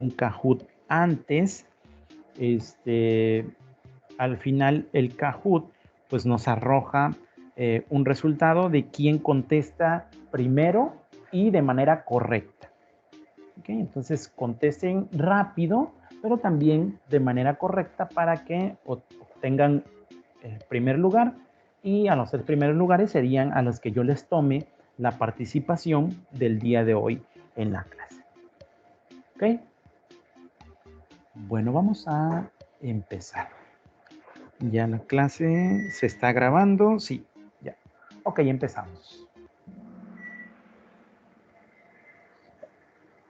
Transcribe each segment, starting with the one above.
Kahoot antes, al final el Kahoot pues nos arroja un resultado de quién contesta primero y de manera correcta. ¿Okay? Entonces contesten rápido, pero también de manera correcta para que obtengan el primer lugar, y a los 3 primeros lugares serían a los que yo les tome la participación del día de hoy en la clase. ¿Ok? Bueno, vamos a empezar. Ya la clase se está grabando. Sí, ya. Ok, empezamos.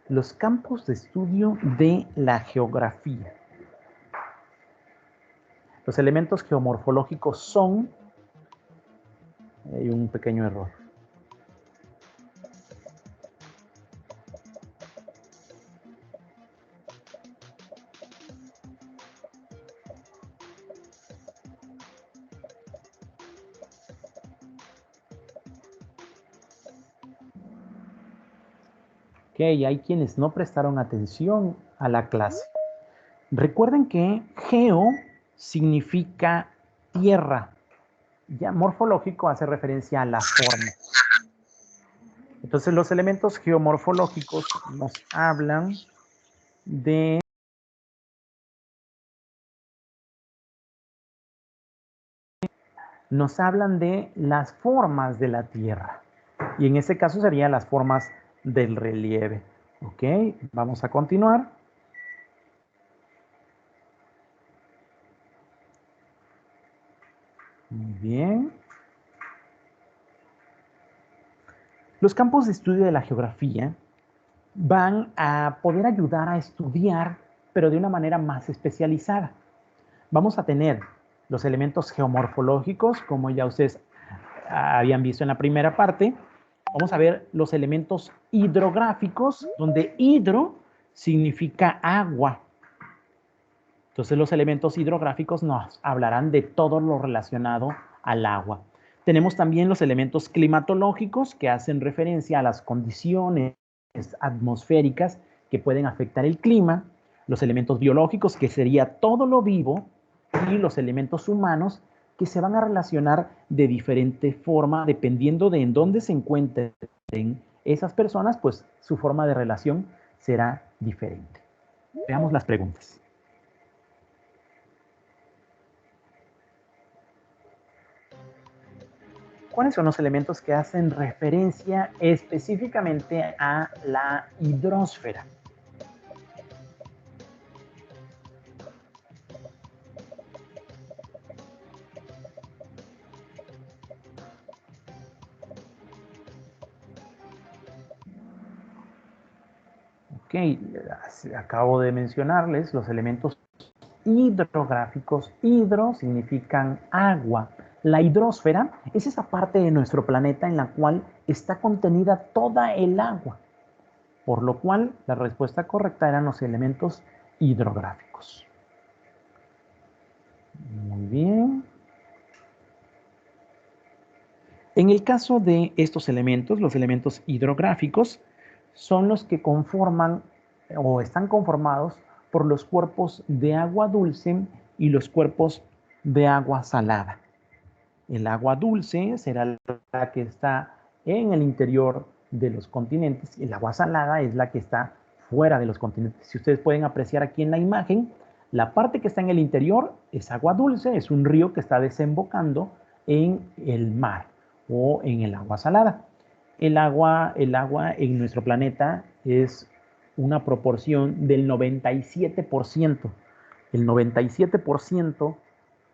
Los campos de estudio de la geografía. Los elementos geomorfológicos son... Hay un pequeño error. Ok, hay quienes no prestaron atención a la clase. Recuerden que geo significa tierra. Ya morfológico hace referencia a la forma. Entonces los elementos geomorfológicos nos hablan de las formas de la tierra. Y en ese caso serían las formas del relieve. Ok, vamos a continuar. Muy bien. Los campos de estudio de la geografía van a poder ayudar a estudiar, pero de una manera más especializada. Vamos a tener los elementos geomorfológicos, como ya ustedes habían visto en la primera parte. Vamos a ver los elementos hidrográficos, donde hidro significa agua. Entonces los elementos hidrográficos nos hablarán de todo lo relacionado al agua. Tenemos también los elementos climatológicos, que hacen referencia a las condiciones atmosféricas que pueden afectar el clima. Los elementos biológicos, que sería todo lo vivo, y los elementos humanos, que se van a relacionar de diferente forma dependiendo de en dónde se encuentren esas personas, pues su forma de relación será diferente. Veamos las preguntas. ¿Cuáles son los elementos que hacen referencia específicamente a la hidrosfera? Ok, acabo de mencionarles los elementos hidrográficos. Hidro significan agua. La hidrosfera es esa parte de nuestro planeta en la cual está contenida toda el agua, por lo cual la respuesta correcta eran los elementos hidrográficos. Muy bien. En el caso de estos elementos, los elementos hidrográficos son los que conforman o están conformados por los cuerpos de agua dulce y los cuerpos de agua salada. El agua dulce será la que está en el interior de los continentes y el agua salada es la que está fuera de los continentes. Si ustedes pueden apreciar aquí en la imagen, la parte que está en el interior es agua dulce, es un río que está desembocando en el mar o en el agua salada. El agua en nuestro planeta es una proporción del 97%. El 97%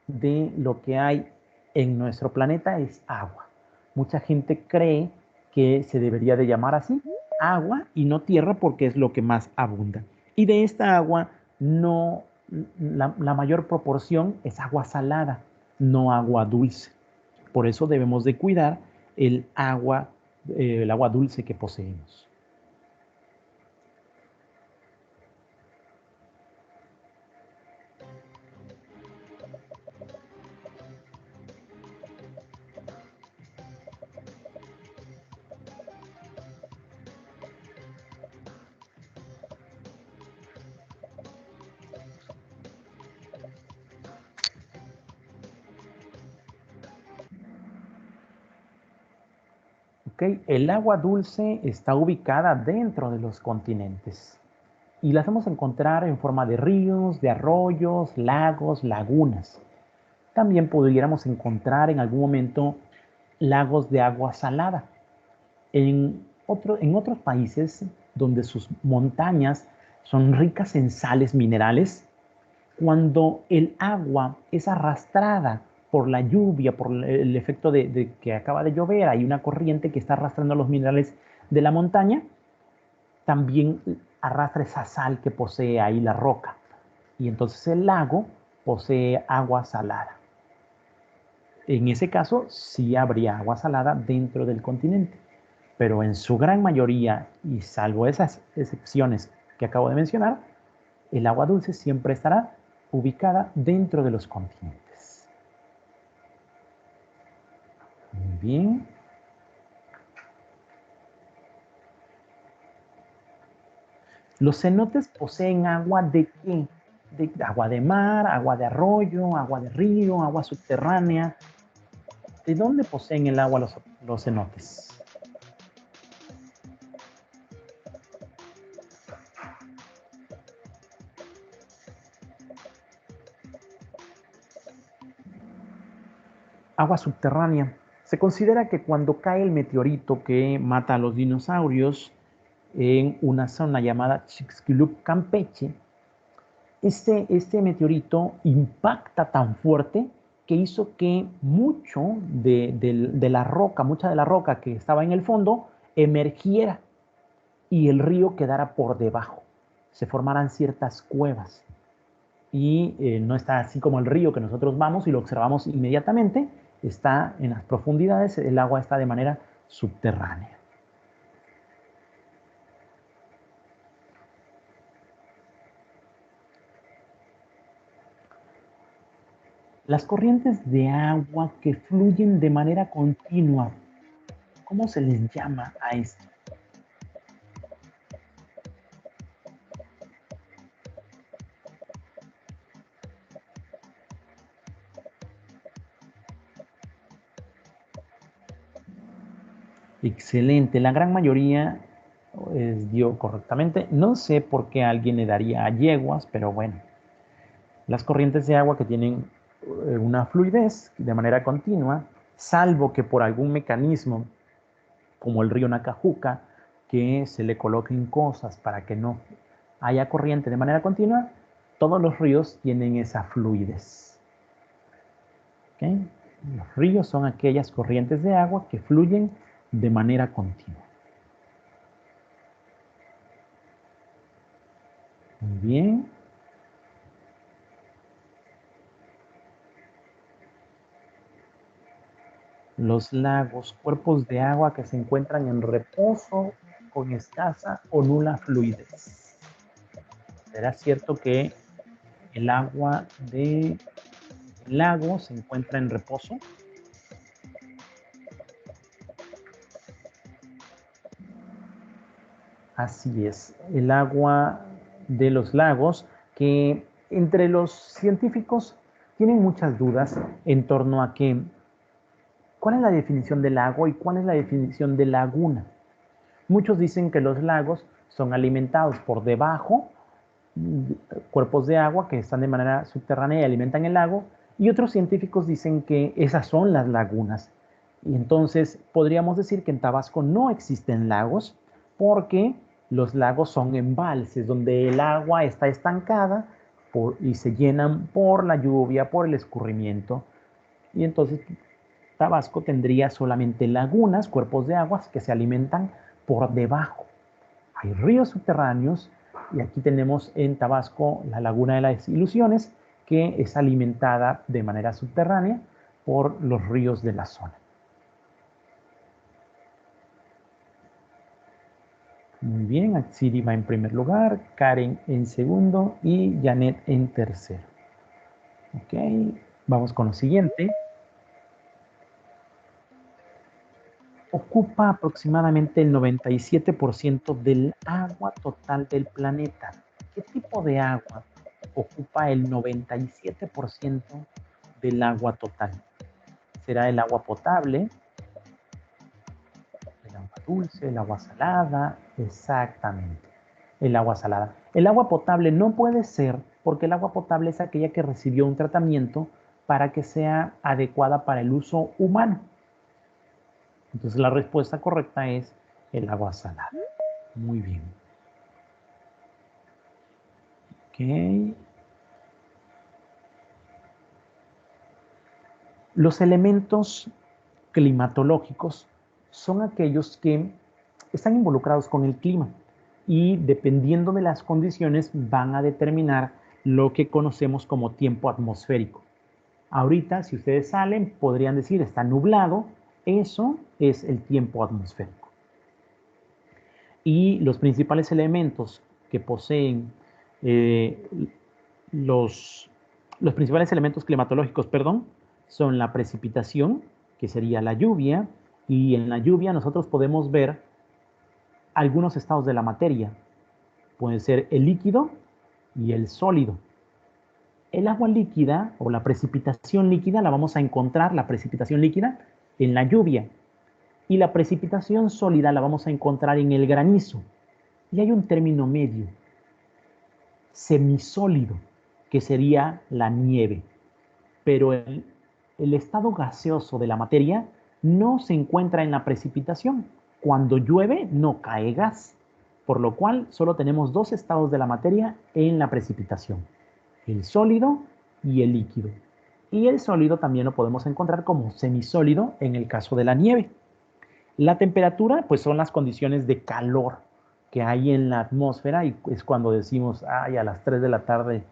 de lo que hay en nuestro planeta es agua. Mucha gente cree que se debería de llamar así, agua y no tierra, porque es lo que más abunda. Y de esta agua, no, la mayor proporción es agua salada, no agua dulce. Por eso debemos de cuidar el agua dulce que poseemos. ¿Ok? El agua dulce está ubicada dentro de los continentes y las vamos a encontrar en forma de ríos, de arroyos, lagos, lagunas. También pudiéramos encontrar en algún momento lagos de agua salada. En otros países donde sus montañas son ricas en sales minerales, cuando el agua es arrastrada por la lluvia, por el efecto de que acaba de llover, hay una corriente que está arrastrando los minerales de la montaña, también arrastra esa sal que posee ahí la roca. Y entonces el lago posee agua salada. En ese caso, sí habría agua salada dentro del continente, pero en su gran mayoría, y salvo esas excepciones que acabo de mencionar, el agua dulce siempre estará ubicada dentro de los continentes. Muy bien. Los cenotes poseen agua de qué? De agua de mar, agua de arroyo, agua de río, agua subterránea. ¿De dónde poseen el agua los cenotes? Agua subterránea. Se considera que cuando cae el meteorito que mata a los dinosaurios en una zona llamada Chicxulub, Campeche, este meteorito impacta tan fuerte que hizo que mucha de la roca que estaba en el fondo emergiera y el río quedara por debajo. Se formaran ciertas cuevas y no está así como el río que nosotros vamos y lo observamos inmediatamente, está en las profundidades, el agua está de manera subterránea. Las corrientes de agua que fluyen de manera continua, ¿cómo se les llama a esto? Excelente, la gran mayoría dio correctamente. No sé por qué alguien le daría a yeguas, pero bueno. Las corrientes de agua que tienen una fluidez de manera continua, salvo que por algún mecanismo, como el río Nacajuca, que se le coloquen cosas para que no haya corriente de manera continua, todos los ríos tienen esa fluidez. ¿Okay? Los ríos son aquellas corrientes de agua que fluyen de manera continua. Muy bien. Los lagos, cuerpos de agua que se encuentran en reposo con escasa o nula fluidez. ¿Será cierto que el agua de lago se encuentra en reposo? Así es, el agua de los lagos, que entre los científicos tienen muchas dudas en torno a que, ¿cuál es la definición de lago y cuál es la definición de laguna? Muchos dicen que los lagos son alimentados por debajo, cuerpos de agua que están de manera subterránea y alimentan el lago, y otros científicos dicen que esas son las lagunas. Y entonces podríamos decir que en Tabasco no existen lagos porque los lagos son embalses donde el agua está estancada y se llenan por la lluvia, por el escurrimiento. Y entonces Tabasco tendría solamente lagunas, cuerpos de aguas que se alimentan por debajo. Hay ríos subterráneos y aquí tenemos en Tabasco la Laguna de las Ilusiones, que es alimentada de manera subterránea por los ríos de la zona. Muy bien, Atsiri va en primer lugar, Karen en segundo y Janet en tercero. Ok, vamos con lo siguiente. Ocupa aproximadamente el 97% del agua total del planeta. ¿Qué tipo de agua ocupa el 97% del agua total? ¿Será el agua potable, dulce, el agua salada, exactamente. El agua salada. El agua potable no puede ser porque el agua potable es aquella que recibió un tratamiento para que sea adecuada para el uso humano. Entonces la respuesta correcta es el agua salada. Muy bien. Ok. Los elementos climatológicos son aquellos que están involucrados con el clima y dependiendo de las condiciones van a determinar lo que conocemos como tiempo atmosférico. Ahorita, si ustedes salen, podrían decir está nublado, eso es el tiempo atmosférico. Y los principales elementos que poseen eh, los, los principales elementos climatológicos, perdón, son la precipitación, que sería la lluvia, y en la lluvia nosotros podemos ver algunos estados de la materia. Puede ser el líquido y el sólido. El agua líquida o la precipitación líquida la vamos a encontrar, la precipitación líquida, en la lluvia. Y la precipitación sólida la vamos a encontrar en el granizo. Y hay un término medio, semisólido, que sería la nieve. Pero el estado gaseoso de la materia no se encuentra en la precipitación. Cuando llueve no cae gas, por lo cual solo tenemos dos estados de la materia en la precipitación, el sólido y el líquido. Y el sólido también lo podemos encontrar como semisólido en el caso de la nieve. La temperatura, pues son las condiciones de calor que hay en la atmósfera y es cuando decimos, ay, a las 3 de la tarde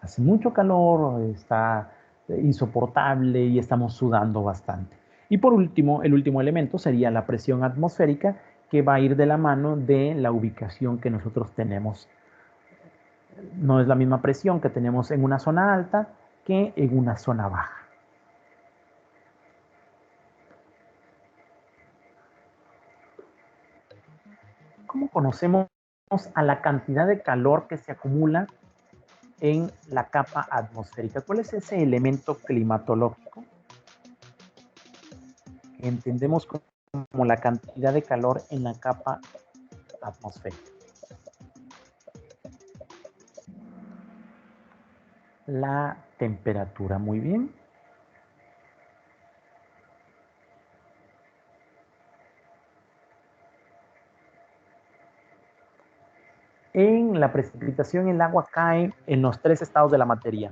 hace mucho calor, está insoportable y estamos sudando bastante. Y por último, el último elemento sería la presión atmosférica que va a ir de la mano de la ubicación que nosotros tenemos. No es la misma presión que tenemos en una zona alta que en una zona baja. ¿Cómo conocemos a la cantidad de calor que se acumula en la capa atmosférica? ¿Cuál es ese elemento climatológico que entendemos como la cantidad de calor en la capa atmosférica? La temperatura, muy bien. En la precipitación el agua cae en los tres estados de la materia.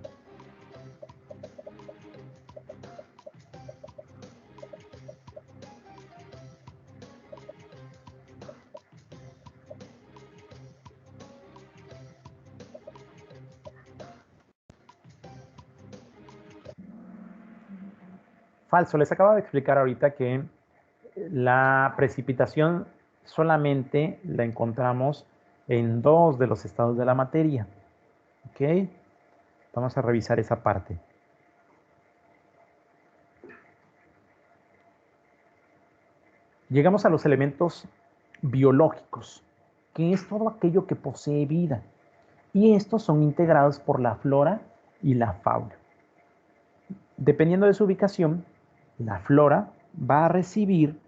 Falso, les acabo de explicar ahorita que la precipitación solamente la encontramos en dos de los estados de la materia. ¿Ok? Vamos a revisar esa parte. Llegamos a los elementos biológicos, que es todo aquello que posee vida. Y estos son integrados por la flora y la fauna. Dependiendo de su ubicación, la flora va a recibir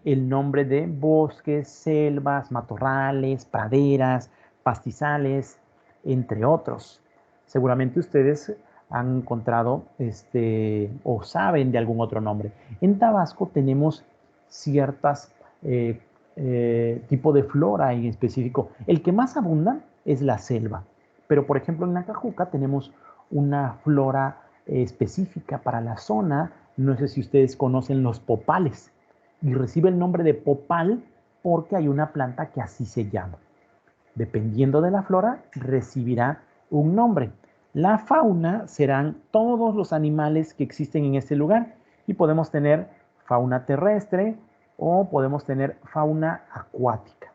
el nombre de bosques, selvas, matorrales, praderas, pastizales, entre otros. Seguramente ustedes han encontrado o saben de algún otro nombre. En Tabasco tenemos ciertas tipo de flora en específico. El que más abunda es la selva, pero por ejemplo en Nacajuca tenemos una flora específica para la zona. No sé si ustedes conocen los popales y recibe el nombre de popal porque hay una planta que así se llama. Dependiendo de la flora, recibirá un nombre. La fauna serán todos los animales que existen en este lugar y podemos tener fauna terrestre o podemos tener fauna acuática.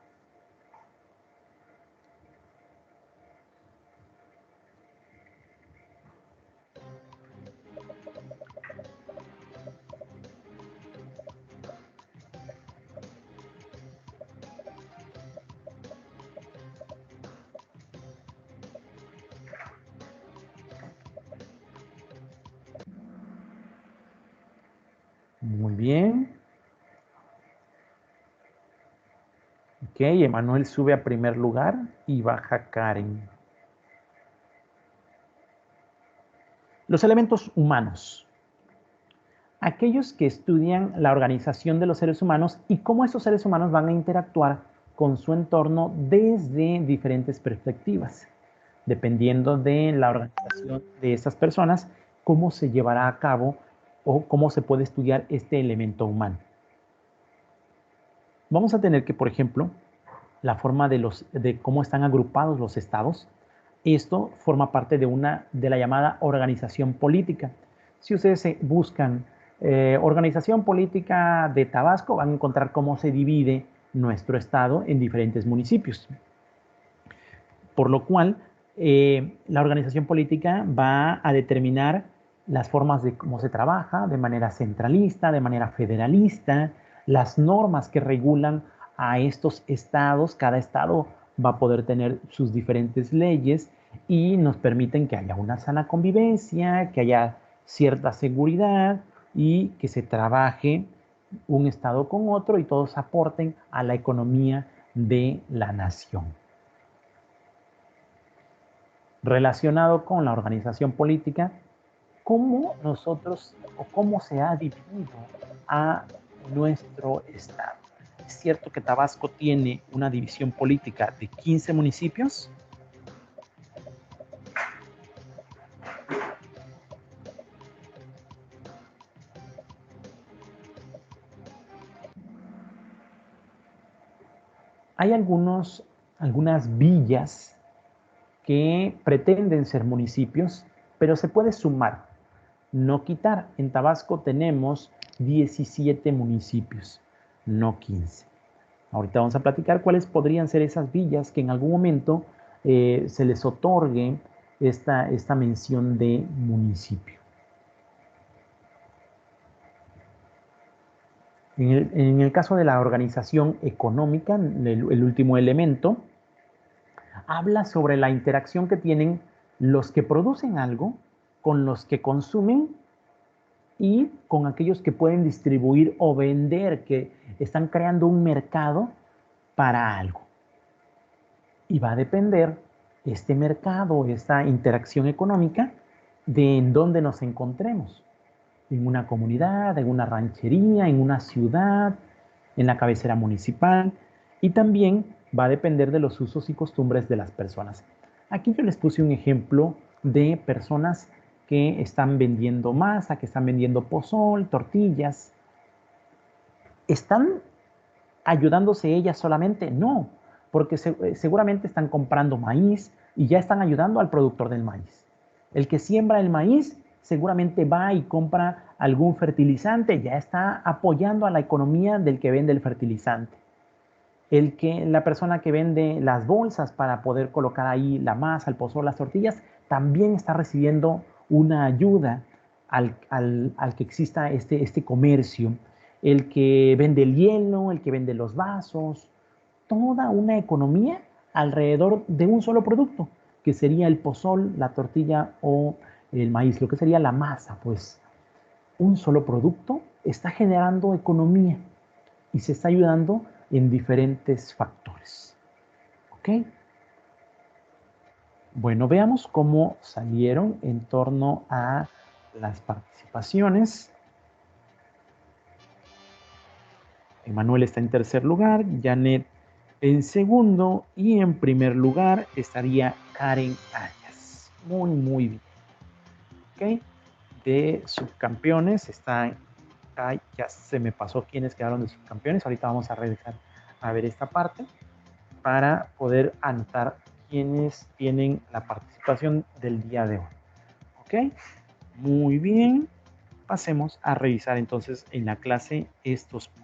Muy bien. Ok, Emanuel sube a primer lugar y baja Karen. Los elementos humanos. Aquellos que estudian la organización de los seres humanos y cómo esos seres humanos van a interactuar con su entorno desde diferentes perspectivas. Dependiendo de la organización de esas personas, cómo se llevará a cabo o cómo se puede estudiar este elemento humano. Vamos a tener que, por ejemplo, la forma de cómo están agrupados los estados. Esto forma parte de la llamada organización política. Si ustedes buscan organización política de Tabasco, van a encontrar cómo se divide nuestro estado en diferentes municipios. Por lo cual, la organización política va a determinar las formas de cómo se trabaja, de manera centralista, de manera federalista, las normas que regulan a estos estados. Cada estado va a poder tener sus diferentes leyes y nos permiten que haya una sana convivencia, que haya cierta seguridad y que se trabaje un estado con otro y todos aporten a la economía de la nación. Relacionado con la organización política, cómo nosotros o cómo se ha dividido a nuestro estado. Es cierto que Tabasco tiene una división política de 15 municipios. Hay algunas villas que pretenden ser municipios, pero se puede sumar, no quitar. En Tabasco tenemos 17 municipios, no 15. Ahorita vamos a platicar cuáles podrían ser esas villas que en algún momento se les otorgue esta mención de municipio. En el caso de la organización económica, el último elemento, habla sobre la interacción que tienen los que producen algo con los que consumen y con aquellos que pueden distribuir o vender, que están creando un mercado para algo. Y va a depender este mercado, esta interacción económica, de en dónde nos encontremos. En una comunidad, en una ranchería, en una ciudad, en la cabecera municipal. Y también va a depender de los usos y costumbres de las personas. Aquí yo les puse un ejemplo de personas que están vendiendo masa, que están vendiendo pozol, tortillas. ¿Están ayudándose ellas solamente? No, porque seguramente están comprando maíz y ya están ayudando al productor del maíz. El que siembra el maíz seguramente va y compra algún fertilizante, ya está apoyando a la economía del que vende el fertilizante. La persona que vende las bolsas para poder colocar ahí la masa, el pozol, las tortillas, también está recibiendo una ayuda al que exista este comercio. El que vende el hielo, el que vende los vasos, toda una economía alrededor de un solo producto, que sería el pozol, la tortilla o el maíz, lo que sería la masa. Pues un solo producto está generando economía y se está ayudando en diferentes factores. ¿Ok? Bueno, veamos cómo salieron en torno a las participaciones. Emanuel está en tercer lugar, Janet en segundo y en primer lugar estaría Karen Arias. Muy, muy bien. ¿Ok? De subcampeones están, ay, ya se me pasó quiénes quedaron de subcampeones. Ahorita vamos a revisar a ver esta parte para poder anotar quiénes tienen la participación del día de hoy. ¿Ok? Muy bien. Pasemos a revisar entonces en la clase estos puntos.